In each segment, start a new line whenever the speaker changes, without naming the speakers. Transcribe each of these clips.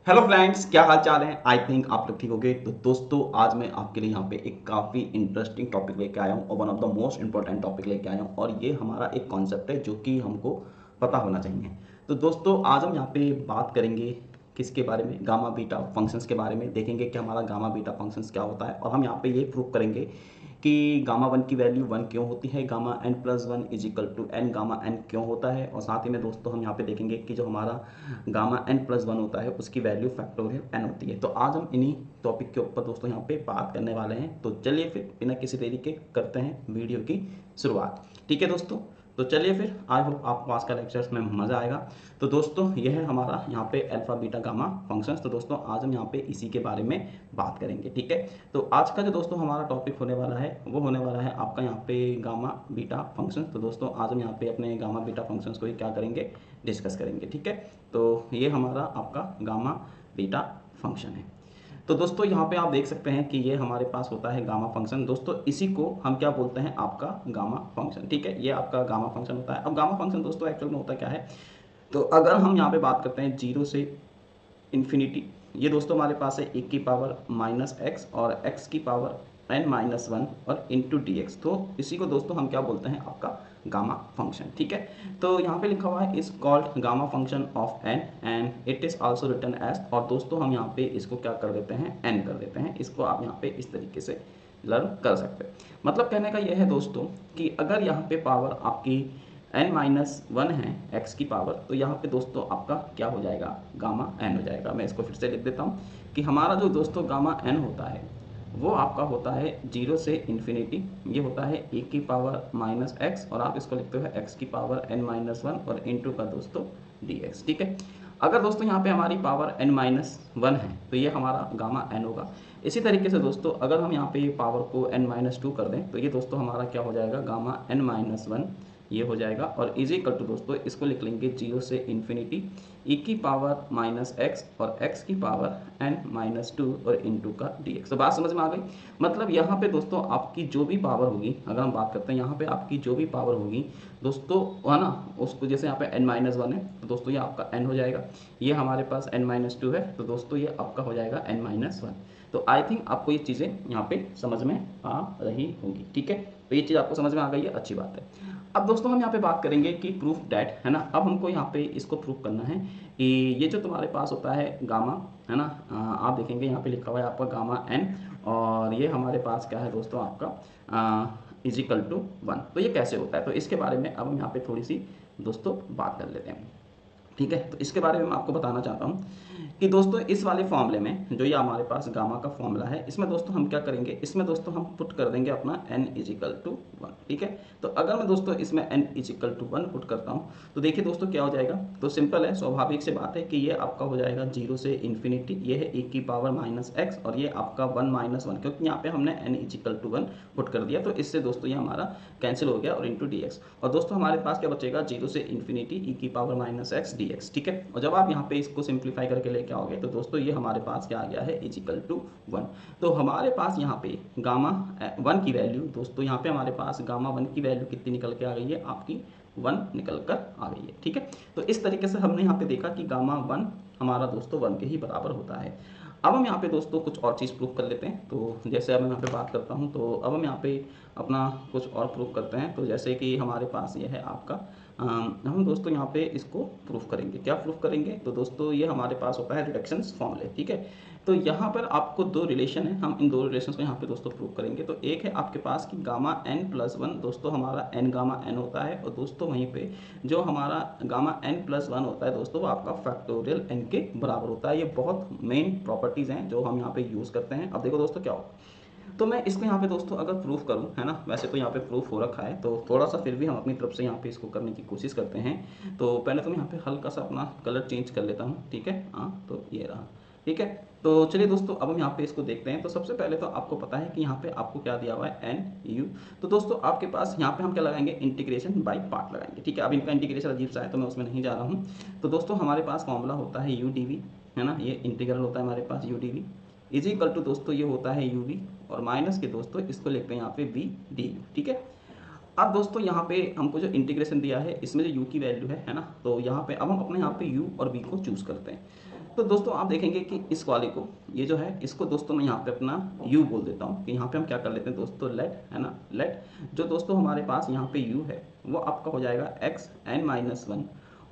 Hello friends, क्या हाल चाल है। आई थिंक आप लोग ठीक हो गए। तो दोस्तों, आज मैं आपके लिए यहाँ पे एक काफ़ी इंटरेस्टिंग टॉपिक लेके आया हूँ और one of the most important topic लेके आया हूँ। और ये हमारा एक कॉन्सेप्ट है जो कि हमको पता होना चाहिए। तो दोस्तों, आज हम यहाँ पे बात करेंगे किसके बारे में, गामा बीटा फंक्शंस के बारे में। देखेंगे कि हमारा गामा बीटा फंक्शंस क्या होता है और हम यहाँ पे ये प्रूव करेंगे कि गामा वन की वैल्यू वन क्यों होती है, gamma N plus one is equal to N gamma N क्यों होता है। और साथ ही में दोस्तों हम यहाँ पे देखेंगे कि जो हमारा गामा एन प्लस वन होता है उसकी वैल्यू फैक्टोरियल एन होती है। तो आज हम इन्हीं टॉपिक के ऊपर दोस्तों यहाँ पे बात करने वाले हैं। तो चलिए फिर बिना किसी देरी के करते हैं वीडियो की शुरुआत। ठीक है दोस्तों, तो चलिए फिर, आई होप आपको आज का लेक्चर्स में मज़ा आएगा। तो दोस्तों, यह है हमारा यहाँ पे अल्फा बीटा गामा फंक्शंस। तो दोस्तों, आज हम यहाँ पे इसी के बारे में बात करेंगे। ठीक है, तो आज का जो दोस्तों हमारा टॉपिक होने वाला है वो होने वाला है आपका यहाँ पे गामा बीटा फंक्शंस। तो दोस्तों, आज हम यहाँ पे अपने गामा बीटा फंक्शंस को ही क्या करेंगे, डिस्कस करेंगे। ठीक है, तो ये हमारा आपका गामा बीटा फंक्शन है। तो दोस्तों, यहाँ पे आप देख सकते हैं कि ये हमारे पास होता है गामा फंक्शन। दोस्तों, इसी को हम क्या बोलते हैं, आपका गामा फंक्शन। ठीक है, ये आपका गामा फंक्शन होता है। अब गामा फंक्शन दोस्तों एक्चुअल में होता क्या है, तो अगर हम यहाँ पे बात करते हैं जीरो से इन्फिनिटी, ये दोस्तों हमारे पास है एक की पावर माइनस एक्स और एक्स की पावर एन माइनस वन और इंटू डी एक्स। तो इसी को दोस्तों हम क्या बोलते हैं, आपका गामा फंक्शन। ठीक है, तो यहाँ पे लिखा हुआ है is called gamma function of N and it is also written as. और दोस्तों हम यहाँ पे इसको क्या कर देते हैं, एन कर देते हैं। इसको आप यहाँ पे इस तरीके से लर्न कर सकते हैं। मतलब कहने का यह है दोस्तों कि अगर यहाँ पे पावर आपकी एन माइनस वन है एक्स की पावर, तो यहाँ पे दोस्तों आपका क्या हो जाएगा, गामा एन हो जाएगा। मैं इसको फिर से लिख देता हूँ कि हमारा जो दोस्तों गामा एन होता है वो आपका होता है जीरो से इन्फिनिटी। ये होता है ए की पावर माइनस एक्स और आप इसको लिखते हो एक्स की पावर एन माइनस वन और इंटू का दोस्तों डी एक्स। ठीक है, अगर दोस्तों यहाँ पे हमारी पावर एन माइनस वन है तो ये हमारा गामा एन होगा। इसी तरीके से दोस्तों अगर हम यहाँ पे पावर को एन माइनस टू कर दें तो ये दोस्तों हमारा क्या हो जाएगा, गामा एन माइनस वन ये हो जाएगा। और इज इक्वल टू दोस्तों इसको लिख लेंगे जीरो से इन्फिनिटी ई की पावर माइनस एक्स और एक्स की पावर एन माइनस टू और इंटू का डी एक्स। तो बात समझ में आ गई। मतलब यहाँ पे दोस्तों आपकी जो भी पावर होगी, अगर हम बात करते हैं यहाँ पे आपकी जो भी पावर होगी दोस्तों, है ना, उसको जैसे यहाँ पे एन माइनस वन है तो दोस्तों ये आपका एन हो जाएगा। ये हमारे पास एन माइनस टू है तो दोस्तों ये आपका हो जाएगा एन माइनस वन। तो आई थिंक आपको ये चीज़ें यहाँ पे समझ में आ रही होंगी। ठीक है, तो ये चीज़ आपको समझ में आ गई है, अच्छी बात है। अब दोस्तों हम यहाँ पे बात करेंगे कि प्रूफ डैट, है ना। अब हमको यहाँ पे इसको प्रूफ करना है कि ये जो तुम्हारे पास होता है गामा, है ना, आप देखेंगे यहाँ पे लिखा हुआ है आपका गामा एन और ये हमारे पास क्या है दोस्तों, आपका इजिकल टू वन। तो ये कैसे होता है, तो इसके बारे में अब हम यहाँ पे थोड़ी सी दोस्तों बात कर लेते हैं। ठीक है, तो इसके बारे में मैं आपको बताना चाहता हूँ कि दोस्तों इस वाले फॉर्मूले में जो ये हमारे पास गामा का फॉर्मूला है, इसमें दोस्तों हम क्या करेंगे, इसमें दोस्तों हम पुट कर देंगे अपना n इजिकल टू वन। ठीक है, तो अगर मैं दोस्तों इसमें n is equal to one put करता हूँ तो देखिए दोस्तों क्या हो जाएगा। तो सिंपल है, स्वाभाविक से बात है कि ये आपका हो जाएगा जीरो से इन्फिनिटी, ये है एक की पावर माइनस एक्स और ये आपका वन माइनस वन, क्योंकि यहाँ पे हमने n is equal to one put कर दिया। तो इससे दोस्तों ये हमारा कैंसिल हो गया और इंटू डी एक्स। और दोस्तों हमारे पास क्या बचेगा, जीरो से इन्फिनिटी ई की power minus x D x. ठीक है, और जब आप यहाँ पे इसको सिंप्लीफाई करके लेके आओगे तो दोस्तों ये हमारे पास क्या आ गया है, इजिकल टू वन। तो हमारे पास यहाँ पे गामा वन की वैल्यू दोस्तों, यहाँ पे हमारे पास गामा वन की वैल्यू कितनी निकल के आ गई है, आपकी वन निकल कर आ गई है। ठीक है, तो इस तरीके से हमने यहाँ पे देखा कि गामा वन हमारा दोस्तों वन के ही बराबर होता है। अब हम यहाँ पे दोस्तों कुछ और चीज़ प्रूफ कर लेते हैं। तो जैसे अब मैं यहाँ पे बात करता हूँ तो अब हम यहाँ पे अपना कुछ और प्रूफ करते हैं। तो जैसे कि हमारे पास ये है आपका हम दोस्तों यहाँ पे इसको प्रूफ करेंगे। क्या प्रूफ करेंगे, तो दोस्तों ये हमारे पास होता है रिडक्शंस फॉर्मूले। ठीक है, तो यहाँ पर आपको दो रिलेशन है, हम इन दो रिलेशन को यहाँ पे दोस्तों प्रूफ करेंगे। तो एक है आपके पास कि गामा एन प्लस वन दोस्तों हमारा एन गामा एन होता है और दोस्तों वहीं पे जो हमारा गामा एन प्लस वन होता है दोस्तों वो आपका फैक्टोरियल एन के बराबर होता है। ये बहुत मेन प्रॉपर्टीज़ हैं जो हम यहाँ पे यूज़ करते हैं। अब देखो दोस्तों क्या होगा, तो मैं इसको यहाँ पे दोस्तों अगर प्रूफ करूँ, है ना, वैसे तो यहाँ पे प्रूफ हो रखा है, तो थोड़ा सा फिर भी हम अपनी तरफ से यहाँ पे इसको करने की कोशिश करते हैं। तो पहले तो मैं यहाँ पे हल्का सा अपना कलर चेंज कर लेता हूँ। ठीक है, हाँ, तो ये रहा। ठीक है, तो चलिए दोस्तों अब हम यहाँ पे इसको देखते हैं। तो सबसे पहले तो आपको पता है कि यहाँ पे आपको क्या दिया हुआ है, एन यू। तो दोस्तों आपके पास यहाँ पे हम क्या लगाएंगे, इंटीग्रेशन बाई पार्ट लगाएंगे। ठीक है, अब इनका इंटीग्रेशन अजीब सा है तो मैं उसमें नहीं जा रहा हूँ। तो दोस्तों हमारे पास फॉर्मूला होता है यू डी वी, है ना, ये इंटीग्रल होता है हमारे पास u d v is equal to दोस्तों ये होता है यू वी और माइनस के दोस्तों इसको लिखते हैं यहाँ पे वी डी यू। ठीक है, अब दोस्तों यहाँ पे हमको जो इंटीग्रेशन दिया है इसमें जो u की वैल्यू है ना, तो यहाँ पे अब हम अपने यहाँ पे u और v को चूज़ करते हैं। तो दोस्तों आप देखेंगे कि इस वाले को, ये जो है इसको दोस्तों मैं यहाँ पे अपना u बोल देता हूँ कि यहाँ पे हम क्या कर लेते हैं दोस्तों, लेट, है ना, लेट जो दोस्तों हमारे पास यहाँ पे u है वो आपका हो जाएगा x n-1,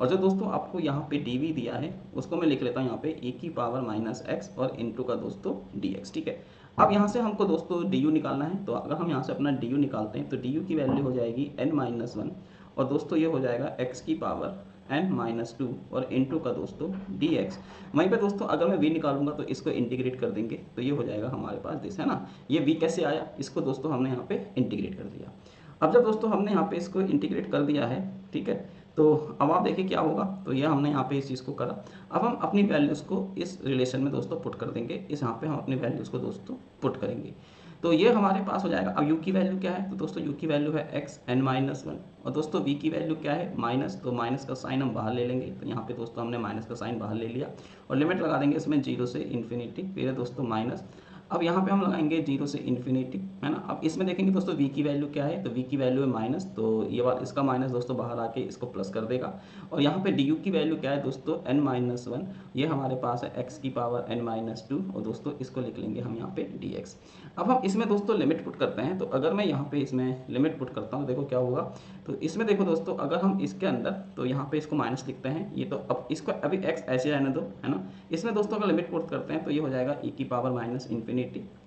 और जो दोस्तों आपको यहाँ पे dv दिया है उसको मैं लिख लेता हूँ यहाँ पे e⁻⁻x और इनटू का दोस्तों dx। ठीक है, अब यहाँ से हमको दोस्तों du निकालना है, तो अगर हम यहाँ से अपना du निकालते हैं तो du की वैल्यू हो जाएगी n-1, और दोस्तों ये हो जाएगा x की पावर n-2 और इनटू का दोस्तों dx। वहीं पे दोस्तों अगर मैं v निकालूंगा तो इसको इंटीग्रेट कर देंगे तो ये हो जाएगा हमारे पास दिस, है ना। ये v कैसे आया, इसको दोस्तों हमने यहाँ पे इंटीग्रेट कर दिया। अब जब दोस्तों हमने यहाँ पे इसको इंटीग्रेट कर दिया है, ठीक है, तो अब आप देखिए क्या होगा, तो ये हमने यहाँ पे इस चीज़ को करा। अब हम अपनी वैल्यूज़ को इस रिलेशन में दोस्तों पुट कर देंगे, इस यहाँ पे हम अपनी वैल्यूज़ को दोस्तों पुट करेंगे, तो ये हमारे पास हो जाएगा। अब u की वैल्यू क्या है, तो दोस्तों u की वैल्यू है x n-1, और दोस्तों v की वैल्यू क्या है, माइनस, तो माइनस का साइन हम बाहर ले लेंगे, तो यहाँ पे दोस्तों हमने माइनस का साइन बाहर ले लिया और लिमिट लगा देंगे इसमें 0 से इन्फिनिटी, फिर है दोस्तों माइनस। अब यहाँ पे हम लगाएंगे 0 से इन्फिनिटी, है ना। अब इसमें देखेंगे दोस्तों v की वैल्यू क्या है, तो v की वैल्यू है माइनस, तो ये बात इसका माइनस दोस्तों बाहर आके इसको प्लस कर देगा। और यहाँ पे du की वैल्यू क्या है दोस्तों, n-1, ये हमारे पास है x की पावर n-2, और दोस्तों इसको लिख लेंगे हम यहाँ पे dx। अब हम इसमें दोस्तों लिमिट पुट करते हैं, तो अगर मैं यहाँ पे इसमें लिमिट पुट करता हूँ तो देखो क्या होगा, तो इसमें देखो दोस्तों अगर हम इसके अंदर, तो यहाँ पे इसको माइनस लिखते हैं, ये तो अब इसको अभी x ऐसे रहने दो, है ना। इसमें दोस्तों अगर लिमिट पुट करते हैं तो ये हो जाएगा e⁻∞,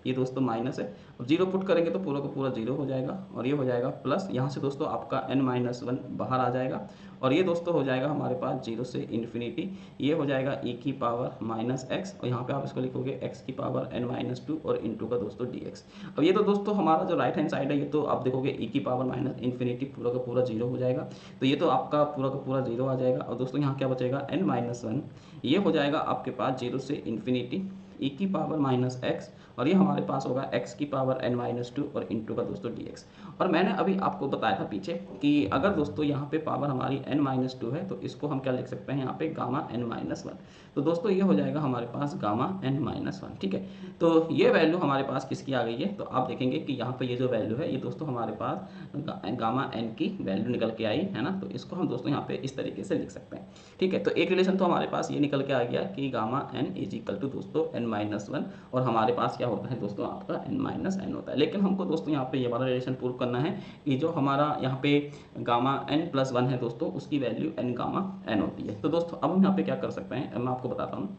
ये दोस्तों माइनस है, अब 0 पुट करेंगे तो पूरा का पूरा 0 हो जाएगा, और ये हो जाएगा प्लस, यहाँ से दोस्तों आपका n-1 बाहर आ जाएगा, और ये दोस्तों हो जाएगा हमारे पास 0 से इन्फिनिटी, ये हो जाएगा e⁻⁻x, और यहाँ पे आप इसको लिखोगे x की पावर n-2 और इनटू का दोस्तों dx। अब ये तो दोस्तों हमारा जो राइट हैंड साइड है, ये तो आप देखोगे e⁻∞ पूरा का पूरा 0 हो जाएगा, तो ये तो आपका पूरा का पूरा 0 आ जाएगा, और दोस्तों यहाँ क्या बचेगा n-1, ये हो जाएगा आपके पास 0 से इन्फिनिटी e⁻⁻x, और ये हमारे पास होगा x की पावर n-2 और इनटू का दोस्तों dx। और मैंने अभी आपको बताया था पीछे कि अगर दोस्तों यहाँ पे पावर हमारी n-2 है तो इसको हम क्या लिख सकते हैं यहाँ पे गामा n-1, तो दोस्तों ये हो जाएगा हमारे पास गामा n-1। ठीक है, तो ये वैल्यू हमारे पास किसकी आ गई है, तो आप देखेंगे कि यहाँ पे ये जो वैल्यू है ये दोस्तों हमारे पास गामा n की वैल्यू निकल के आई है ना, तो इसको हम दोस्तों यहाँ पे इस तरीके से लिख सकते हैं। ठीक है, तो एक रिलेशन तो हमारे पास ये निकल के आ गया कि gamma n is equal to दोस्तों n-1, और हमारे पास क्या होता है दोस्तों आपका n-n होता है। लेकिन हमको दोस्तों यहाँ पे ये वाला रिलेशन प्रूव करना है कि जो हमारा यहाँ पे गामा n+1 है दोस्तों उसकी वैल्यू n गामा n होती है। तो दोस्तों अब हम यहाँ पे क्या कर सकते हैं, मैं आपको बताता हूँ।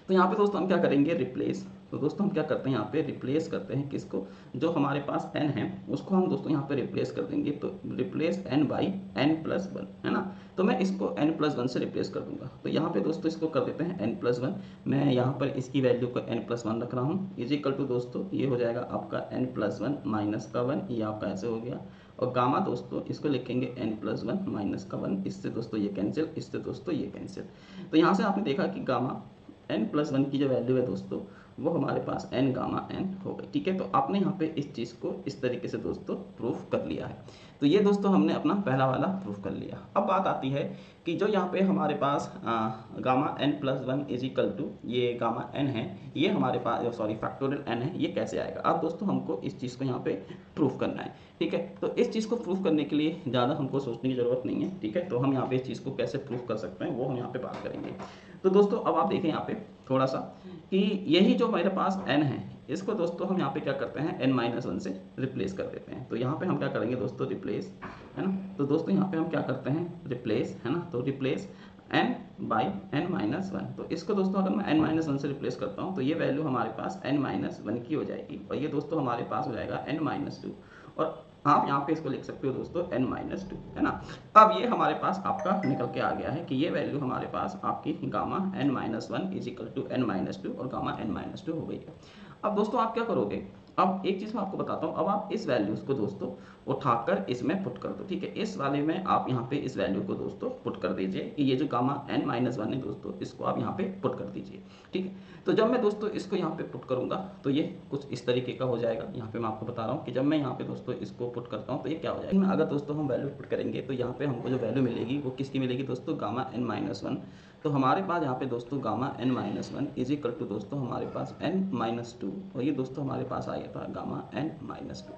तो यहाँ पे दोस्तों हम क्या करेंगे, रिप्लेस, तो दोस्तों हम क्या करते हैं यहाँ पे रिप्लेस करते हैं किसको, जो हमारे पास n है उसको हम दोस्तों यहाँ पे रिप्लेस कर देंगे, तो रिप्लेस n बाई n+1, है ना। तो मैं इसको n+1 से रिप्लेस कर दूंगा, तो यहाँ पे दोस्तों इसको कर देते हैं n+1, मैं यहाँ पर इसकी वैल्यू को n+1 रख रहा हूँ, इज इक्वल टू दोस्तों ये हो जाएगा आपका n+1 माइनस का 1, ये आपका ऐसे हो गया, और गामा दोस्तों इसको लिखेंगे n+1 माइनस का 1, इससे दोस्तों ये कैंसिल, इससे दोस्तों ये कैंसिल। तो यहाँ से आपने देखा कि गामा n+1 की जो वैल्यू है दोस्तों वो हमारे पास n गामा n हो गई। ठीक है, तो आपने यहाँ पे इस चीज़ को इस तरीके से दोस्तों प्रूफ कर लिया है। तो ये दोस्तों हमने अपना पहला वाला प्रूफ कर लिया। अब बात आती है कि जो यहाँ पे हमारे पास gamma n+1 is equal to ये गामा n है, ये हमारे पास सॉरी फैक्टोरियल n है, ये कैसे आएगा। अब दोस्तों हमको इस चीज़ को यहाँ पे प्रूफ करना है। ठीक है, तो इस चीज़ को प्रूफ करने के लिए ज़्यादा हमको सोचने की ज़रूरत नहीं है। ठीक है, तो हम यहाँ पे इस चीज़ को कैसे प्रूफ कर सकते हैं वो हम यहाँ पे बात करेंगे। तो दोस्तों अब आप देखें यहाँ पे थोड़ा सा कि यही जो मेरे पास n है इसको दोस्तों हम यहाँ पे क्या करते हैं n-1 से रिप्लेस कर देते हैं। तो यहाँ पे हम क्या करेंगे दोस्तों रिप्लेस, है ना। तो दोस्तों यहाँ पे हम क्या करते हैं रिप्लेस, है ना, तो रिप्लेस n बाई n-1। तो इसको दोस्तों अगर मैं n-1 से रिप्लेस करता हूँ तो ये वैल्यू हमारे पास n-1 की हो जाएगी, और ये दोस्तों हमारे पास हो जाएगा n-2, और आप यहाँ पे इसको लिख सकते हो दोस्तों n-2, है ना। अब ये हमारे पास आपका निकल के आ गया है कि ये वैल्यू हमारे पास आपकी gamma n-1 is equal to n-2 और गामा n-2 हो गई है। अब दोस्तों आप क्या करोगे, अब एक चीज़ मैं आपको बताता हूँ, अब आप इस वैल्यूज़ को दोस्तों उठाकर इसमें पुट कर दो। ठीक है, इस वाले में आप यहाँ पे इस वैल्यू को दोस्तों पुट कर दीजिए कि ये जो गामा n-1 है दोस्तों इसको आप यहाँ पे पुट कर दीजिए। ठीक है, तो जब मैं दोस्तों इसको यहाँ पे पुट करूँगा तो ये कुछ इस तरीके का हो जाएगा। यहाँ पे मैं आपको बता रहा हूँ कि जब मैं यहाँ पे दोस्तों इसको पुट करता हूँ तो ये क्या हो जाएगा। अगर दोस्तों हम वैल्यू पुट करेंगे तो यहाँ पे हमको जो वैल्यू मिलेगी वो किसकी मिलेगी दोस्तों, गामा n-1। तो हमारे पास यहाँ पे दोस्तों gamma n-1 is equal to दोस्तों हमारे पास n-2, और ये दोस्तों हमारे पास आया था गामा n-2।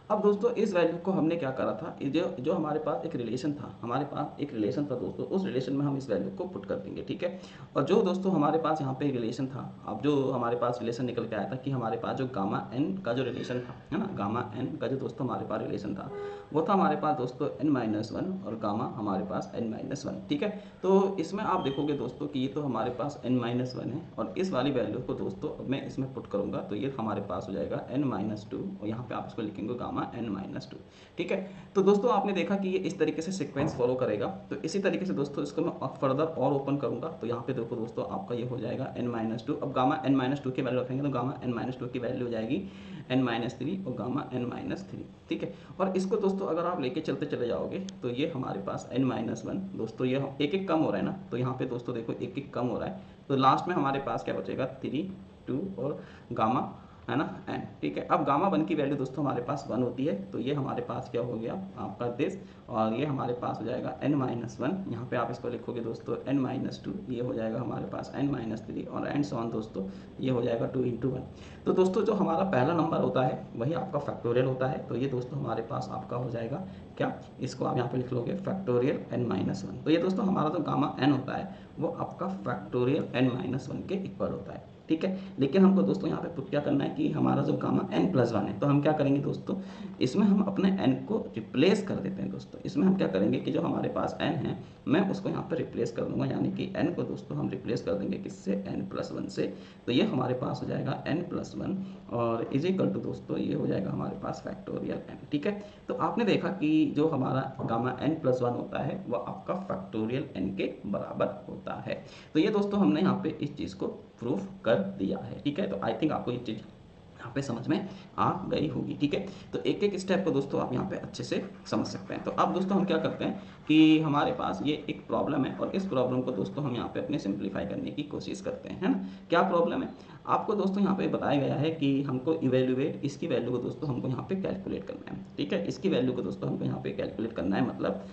अब दोस्तों इस वैल्यू को हमने क्या करा था, जो जो हमारे पास एक रिलेशन था, हमारे पास एक रिलेशन था दोस्तों, उस रिलेशन में हम इस वैल्यू को पुट कर देंगे, ठीक है। और जो दोस्तों हमारे पास यहाँ पे रिलेशन था, अब जो हमारे पास रिलेशन निकल के आया था कि हमारे पास जो गामा एन का जो रिलेशन था, है ना, गामा एन का जो दोस्तों हमारे पास रिलेशन था, वो था हमारे पास दोस्तों n-1 और गामा हमारे पास n-1, ठीक है। तो इसमें आप देखोगे दोस्तों कि ये तो हमारे पास n-1 है, और इस वाली वैल्यू को दोस्तों अब मैं इसमें पुट करूंगा तो ये हमारे पास हो जाएगा n-2, और यहाँ पे आप इसको लिखेंगे गामा n-2, ठीक है। तो दोस्तों आपने देखा कि ये इस तरीके से सीक्वेंस फॉलो करेगा। तो इसी तरीके से दोस्तों इसको मैं फर्दर और ओपन करूंगा, तो यहाँ पे देखो दोस्तों आपका ये हो जाएगा n-2। अब गामा n-2 की वैल्यू रखेंगे तो गामा n-2 की वैल्यू हो जाएगी n-3 और गामा n-3, ठीक है। और इसको दोस्तों अगर आप लेके चलते चले जाओगे तो ये हमारे पास n-1 दोस्तों, ये एक एक कम हो रहा है ना, तो यहाँ पे दोस्तों देखो एक एक कम हो रहा है, तो लास्ट में हमारे पास क्या बचेगा 3, 2 और गामा, है ना, n, ठीक है। अब गामा 1 की वैल्यू दोस्तों हमारे पास 1 होती है, तो ये हमारे पास क्या हो गया आपका दिस, और ये हमारे पास हो जाएगा n-1, यहाँ पे आप इसको लिखोगे दोस्तों n-2, ये हो जाएगा हमारे पास n-3 और एंड सो ऑन दोस्तों, ये हो जाएगा 2 × 1। तो दोस्तों जो हमारा पहला नंबर होता है वही आपका फैक्टोरियल होता है, तो ये दोस्तों हमारे पास आपका हो जाएगा क्या, इसको आप यहाँ पे लिख लोगे फैक्टोरियल n-1। तो ये दोस्तों हमारा जो गामा n होता है वो आपका फैक्टोरियल n-1 के इक्वल होता है, ठीक है। लेकिन हमको दोस्तों यहाँ पे पुट क्या करना है कि हमारा जो गामा n+1 है, तो हम क्या करेंगे दोस्तों, इसमें हम अपने n को रिप्लेस कर देते हैं दोस्तों। इसमें हम क्या करेंगे कि जो हमारे पास n है मैं उसको यहाँ पे रिप्लेस कर दूंगा, यानी कि n को दोस्तों हम रिप्लेस कर देंगे किससे, n+1 से। तो ये हमारे पास हो जाएगा n+1 और इज इक्वल टू दोस्तों ये हो जाएगा हमारे पास फैक्टोरियल n, ठीक है। तो आपने देखा कि जो हमारा गामा n+1 होता है वह आपका फैक्टोरियल n के बराबर होता है। तो ये दोस्तों हमने यहाँ पे इस चीज़ को प्रूफ कर दिया है, ठीक है। तो आई थिंक आपको ये चीज़ यहाँ पे समझ में आ गई होगी, ठीक है। तो एक एक स्टेप को दोस्तों आप यहाँ पे अच्छे से समझ सकते हैं। तो अब दोस्तों हम क्या करते हैं कि हमारे पास ये एक प्रॉब्लम है, और इस प्रॉब्लम को दोस्तों हम यहाँ पे अपने सिंप्लीफाई करने की कोशिश करते हैं, है ना। क्या प्रॉब्लम है आपको दोस्तों यहाँ पे बताया गया है कि हमको इवेल्युएट, इसकी वैल्यू को दोस्तों हमको यहाँ पे कैलकुलेट करना है, ठीक है। इसकी वैल्यू को दोस्तों हमको यहाँ पे कैलकुलेट करना है, मतलब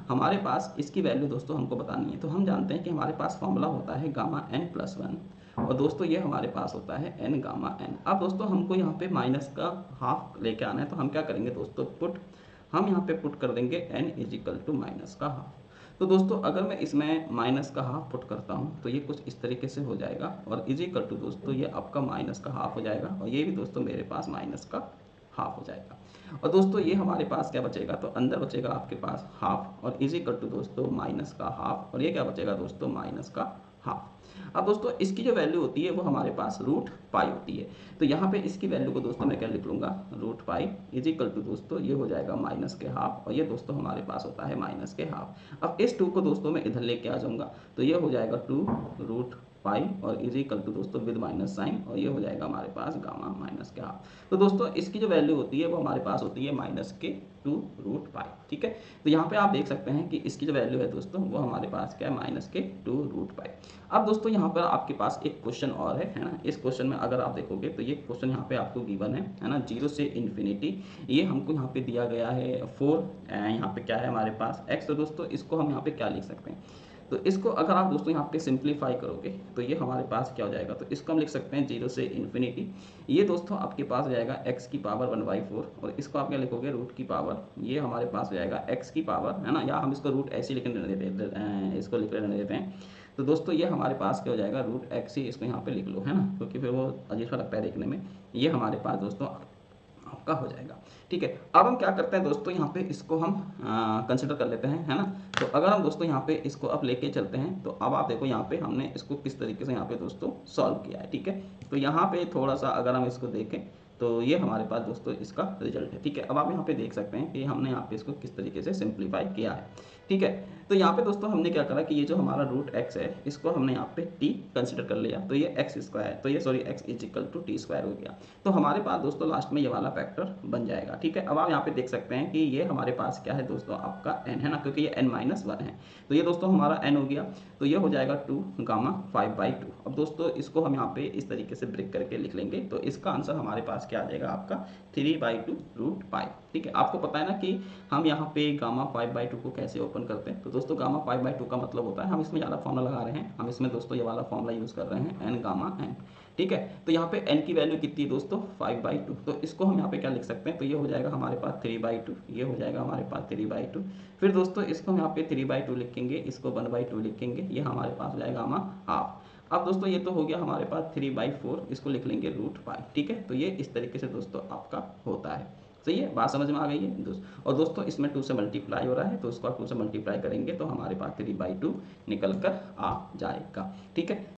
हमारे पास इसकी वैल्यू दोस्तों हमको बतानी है। तो हम जानते हैं कि हमारे पास फॉर्मूला होता है गामा n+1, और दोस्तों ये हमारे पास होता है n गामा n। अब दोस्तों हमको यहाँ पे माइनस का हाफ लेके आना है, तो हम क्या करेंगे दोस्तों, हम यहाँ पे पुट कर देंगे n = माइनस का हाफ। तो दोस्तों अगर मैं इसमें माइनस का हाफ पुट करता हूँ तो ये कुछ इस तरीके से हो जाएगा, और = दोस्तों ये आपका माइनस का हाफ हो जाएगा, और ये भी दोस्तों मेरे पास माइनस का हाफ हो जाएगा। और दोस्तों ये हमारे पास क्या बचेगा, तो अंदर बचेगा आपके पास हाफ, और = दोस्तों माइनस का हाफ, और ये क्या बचेगा दोस्तों माइनस का हाफ। अब दोस्तों इसकी जो वैल्यू होती है वो हमारे पास √π होती है। तो यहाँ पे इसकी वैल्यू को दोस्तों मैं क्या लिख लूँगा, √π = दोस्तों ये हो जाएगा माइनस के हाफ, और ये दोस्तों हमारे पास होता है माइनस के हाफ। अब इस 2 को दोस्तों मैं इधर लेके आ जाऊँगा, तो ये हो जाएगा 2 √π और = दोस्तों विद माइनस साइन, और ये हो जाएगा हमारे पास गामा माइनस के हाफ। तो दोस्तों इसकी जो वैल्यू होती है वो हमारे पास होती है -2 √π, ठीक है। तो यहाँ पे आप देख सकते हैं कि इसकी जो वैल्यू है दोस्तों वो हमारे पास क्या है, -2 √π। अब दोस्तों यहाँ पर आपके पास एक क्वेश्चन और है ना। इस क्वेश्चन में अगर आप देखोगे तो ये क्वेश्चन यहाँ पे आपको गिवन है ना, 0 से इन्फिनिटी, ये हमको यहाँ पे दिया गया है 4, यहाँ पे क्या है हमारे पास x। तो दोस्तों इसको हम यहाँ पे क्या लिख सकते हैं, तो इसको अगर आप दोस्तों यहाँ पे सिंप्लीफाई करोगे तो ये हमारे पास क्या हो जाएगा, तो इसको हम लिख सकते हैं 0 से इन्फिनिटी, ये दोस्तों आपके पास हो जाएगा x⁴ 1/4, और इसको आप क्या लिखोगे रूट की पावर, ये हमारे पास हो जाएगा x की पावर, है ना, या हम इसको रूट ऐसे लिखने देते हैं, इसको लिख लेने देते हैं। तो दोस्तों ये हमारे पास क्या हो जाएगा √x ही, इसको यहाँ पे लिख लो, है ना, क्योंकि फिर वो अजीब सा लगता है देखने में। ये हमारे पास दोस्तों आपका हो जाएगा, ठीक है। अब हम क्या करते हैं दोस्तों, यहाँ पे इसको हम कंसिडर कर लेते हैं, है ना। तो अगर हम दोस्तों यहाँ पे इसको अब लेके चलते हैं, तो अब आप देखो यहाँ पे हमने इसको किस तरीके से यहाँ पे दोस्तों सॉल्व किया है, ठीक है। तो यहाँ पे थोड़ा सा अगर हम इसको देखें तो ये हमारे पास दोस्तों इसका रिजल्ट है, ठीक है। अब आप यहाँ पे देख सकते हैं कि हमने यहाँ पे इसको किस तरीके से सिंप्लीफाई किया है, ठीक है। तो यहाँ पे दोस्तों हमने क्या करा कि ये जो हमारा √x है इसको हमने यहाँ पे t कंसिडर कर लिया, तो ये x², तो ये सॉरी x = t² हो गया। तो हमारे पास दोस्तों लास्ट में ये वाला फैक्टर बन जाएगा, ठीक है। अब आप यहाँ पे देख सकते हैं कि ये हमारे पास क्या है दोस्तों आपका n है ना, क्योंकि ये n-1 है, तो ये दोस्तों हमारा n हो गया, तो ये हो जाएगा 2 गामा 5/2। अब दोस्तों इसको हम यहाँ पे इस तरीके से ब्रेक करके लिख लेंगे, तो इसका आंसर हमारे पास क्या आ जाएगा आपका 3/2 रूट पाई। ठीक है, आपको पता है ना कि हम यहाँ पे गामा 5/2 को कैसे ओपन करते हैं। तो दोस्तों गामा 5/2 का मतलब होता है, हम इसमें ज़्यादा फॉर्मूला लगा रहे हैं, हम इसमें दोस्तों ये वाला फॉर्मूला यूज़ कर रहे हैं एन गामा एन। ठीक है, तो यहाँ पे n की वैल्यू कितनी है दोस्तों 5/2, तो इसको हम यहाँ पे क्या लिख सकते हैं, तो ये हो जाएगा हमारे पास 3/2, ये हो जाएगा हमारे पास 3/2। फिर दोस्तों इसको हम यहाँ पे 3/2 लिखेंगे, इसको 1/2 लिखेंगे, ये हमारे पास हो जाएगा गामा हाफ। अब दोस्तों ये तो हो गया हमारे पास 3/4, इसको लिख लेंगे रूट पाई। ठीक है, तो ये इस तरीके से दोस्तों आपका होता है। सही है, बात समझ में आ गई है दोस्तों। और दोस्तों इसमें 2 से मल्टीप्लाई हो रहा है, तो इसको आप 2 से मल्टीप्लाई करेंगे तो हमारे पास 3/2 निकल कर आ जाएगा। ठीक है।